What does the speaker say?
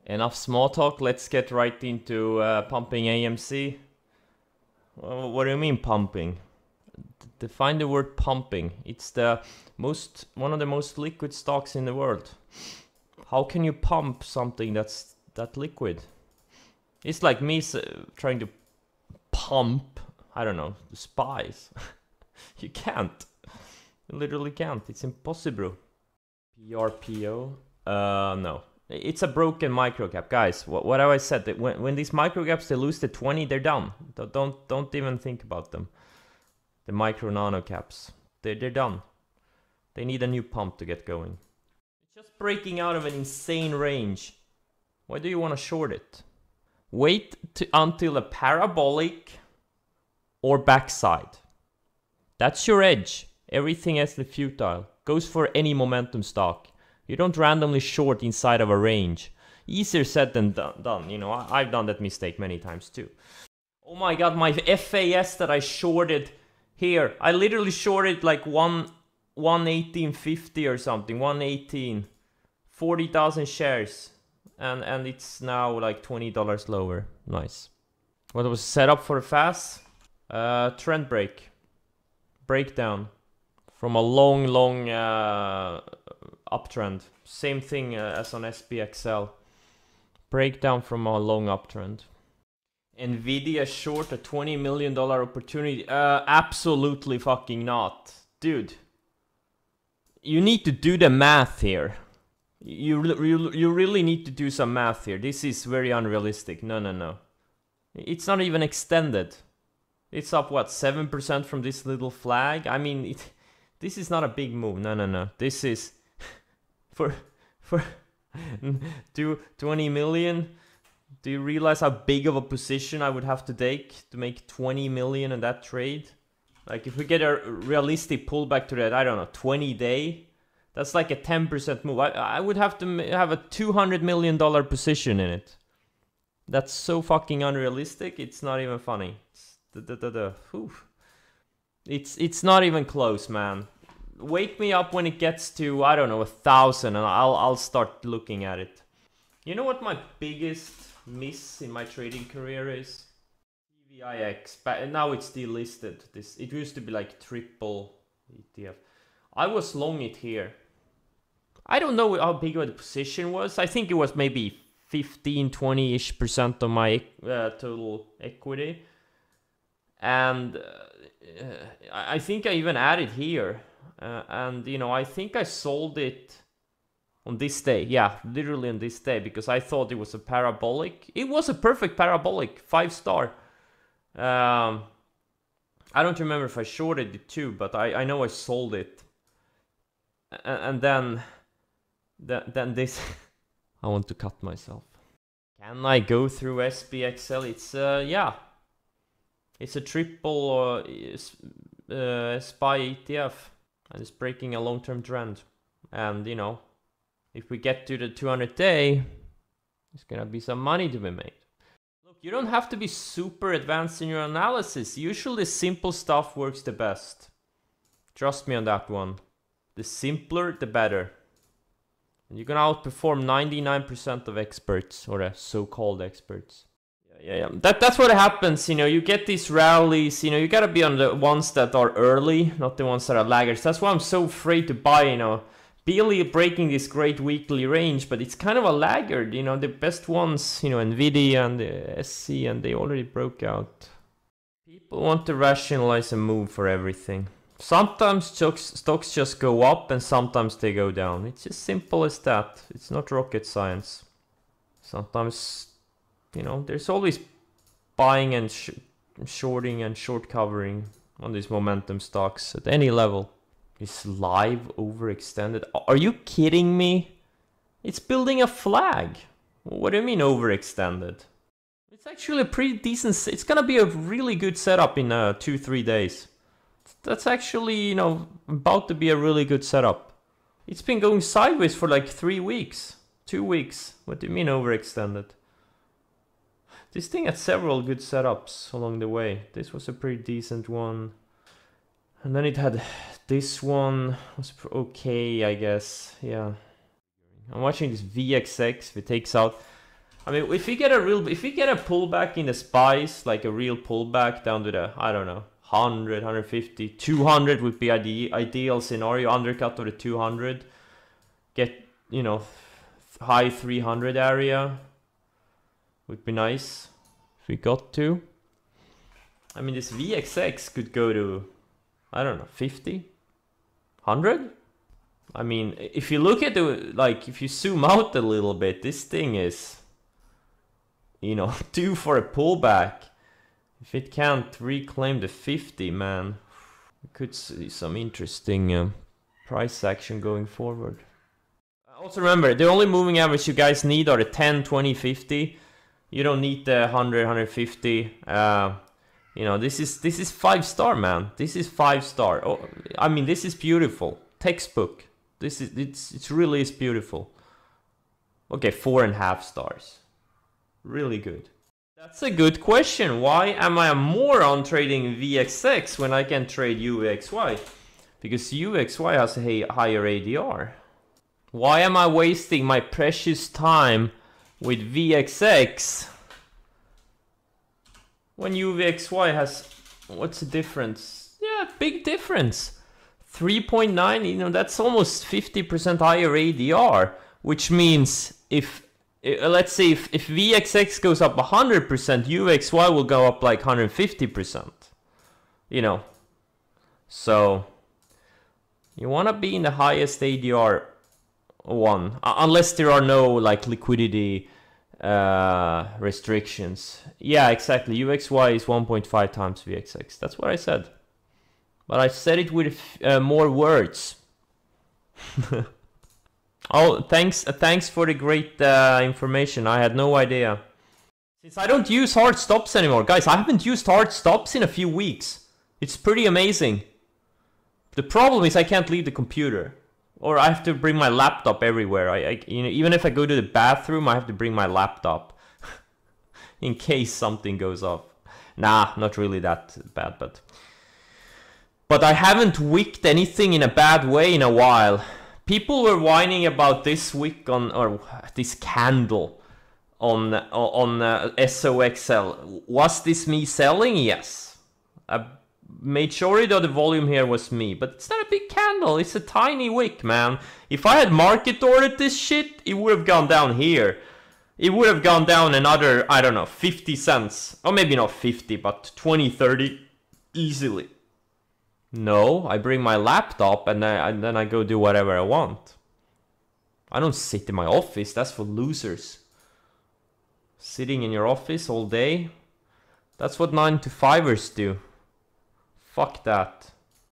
Enough small talk, let's get right into pumping AMC. Well, what do you mean pumping? Define the word pumping. It's one of the most liquid stocks in the world. How can you pump something that's that liquid? It's like me trying to pump, I don't know, the spice. You can't. You literally can't. It's impossible. PRPO? No. It's a broken microcap, guys. What have I said? That when these microcaps, they lose the 20, they're done. Don't even think about them. The micro nano caps, they're done. They need a new pump to get going. It's just breaking out of an insane range. Why do you want to short it? Wait until a parabolic or backside. That's your edge. Everything else is futile. Goes for any momentum stock. You don't randomly short inside of a range. Easier said than done. You know, I've done that mistake many times too. Oh my god, my FAS that I shorted here. I literally shorted like 118.50 or something. 118. 40,000 shares. And it's now like $20 lower. Nice. What was set up for a fast? Trend break. Breakdown. From a long uptrend. Same thing as on SPXL. Breakdown from a long uptrend. Nvidia short a $20 million opportunity. Absolutely fucking not. Dude. You need to do the math here. You really need to do some math here. This is very unrealistic. No. It's not even extended. It's up, what, 7% from this little flag? I mean, this is not a big move. No. This is... For 20 million? Do you realize how big of a position I would have to take to make 20 million in that trade? Like, if we get a realistic pullback to that, I don't know, 20 day, that's like a 10% move. I would have to have a $200 million position in it. That's so fucking unrealistic, it's not even funny. It's not even close, man. Wake me up when it gets to, I don't know, 1,000 and I'll start looking at it. You know what my biggest miss in my trading career is? TVIX, but now it's delisted. It used to be like triple ETF. I was long it here. I don't know how big of the position was. I think it was maybe 15-20% of my total equity. And I think I even added here. And, you know, I think I sold it on this day. Yeah, literally on this day. Because I thought it was a parabolic. It was a perfect parabolic. 5-star. I don't remember if I shorted it too. But I know I sold it. And then this... I want to cut myself. Can I go through SPXL? It's, yeah. It's a triple SPY ETF. And it's breaking a long-term trend. And, you know, if we get to the 200 day, there's gonna be some money to be made. Look, you don't have to be super advanced in your analysis. Usually simple stuff works the best. Trust me on that one. The simpler, the better. And you're gonna outperform 99% of experts, or the so-called experts. Yeah. That's what happens, you know, you get these rallies, you know, you gotta be on the ones that are early, not the ones that are laggards. That's why I'm so afraid to buy, you know. Barely breaking this great weekly range, but it's kind of a laggard, you know, the best ones, you know, Nvidia and the SC, and they already broke out. People want to rationalize a move for everything. Sometimes stocks just go up and sometimes they go down. It's as simple as that. It's not rocket science. Sometimes... You know, there's always buying and shorting and short covering on these momentum stocks at any level. Is live overextended? Are you kidding me? It's building a flag. What do you mean overextended? It's actually a pretty decent... It's gonna be a really good setup in 2-3 days. That's actually, you know, about to be a really good setup. It's been going sideways for like 3 weeks. 2 weeks. What do you mean overextended? This thing had several good setups along the way. This was a pretty decent one. And then it had this one. Was okay, I guess. Yeah. I'm watching this VXX. If it takes out I mean, if we get a pullback in the spice, like a real pullback down to the, I don't know, 100, 150, 200 would be ideal scenario. Undercut of the 200. Get, you know, high 300 area would be nice if we got to. I mean, this VXX could go to, I don't know, 50, 100. I mean, if you look at the, like, if you zoom out a little bit, this thing is, you know, due for a pullback. If it can't reclaim the 50, man, we could see some interesting price action going forward. Also remember, the only moving average you guys need are the 10, 20, 50. You don't need the 100, 150. You know, this is 5-star, man. This is 5-star. Oh, I mean, this is beautiful. Textbook. It really is beautiful. Okay, 4.5 stars. Really good. That's a good question. Why am I a moron trading VXX when I can trade UVXY? Because UVXY has a higher ADR. Why am I wasting my precious time with VXX when UVXY has, what's the difference? Yeah, big difference. 3.9, you know, that's almost 50% higher ADR, which means let's say if VXX goes up 100%, UVXY will go up like 150%. You know, so you want to be in the highest ADR one, unless there are no like liquidity restrictions. Yeah, exactly. UXY is 1.5 times VXX. That's what I said, but I said it with more words. Oh, thanks for the great information. I had no idea. Since I don't use hard stops anymore, guys, I haven't used hard stops in a few weeks. It's pretty amazing. The problem is I can't leave the computer. Or I have to bring my laptop everywhere. You know, even if I go to the bathroom, I have to bring my laptop in case something goes off. Nah, not really that bad, but I haven't wicked anything in a bad way in a while. People were whining about this wick or this candle on SOXL. Was this me selling? Yes. Majority of the volume here was me, but it's not a big candle, it's a tiny wick, man. If I had market ordered this shit, it would have gone down here. It would have gone down another, I don't know, 50 cents. Or maybe not 50, but 20, 30 easily. No, I bring my laptop and then I go do whatever I want. I don't sit in my office, that's for losers. Sitting in your office all day, that's what 9 to 5ers do. Fuck that.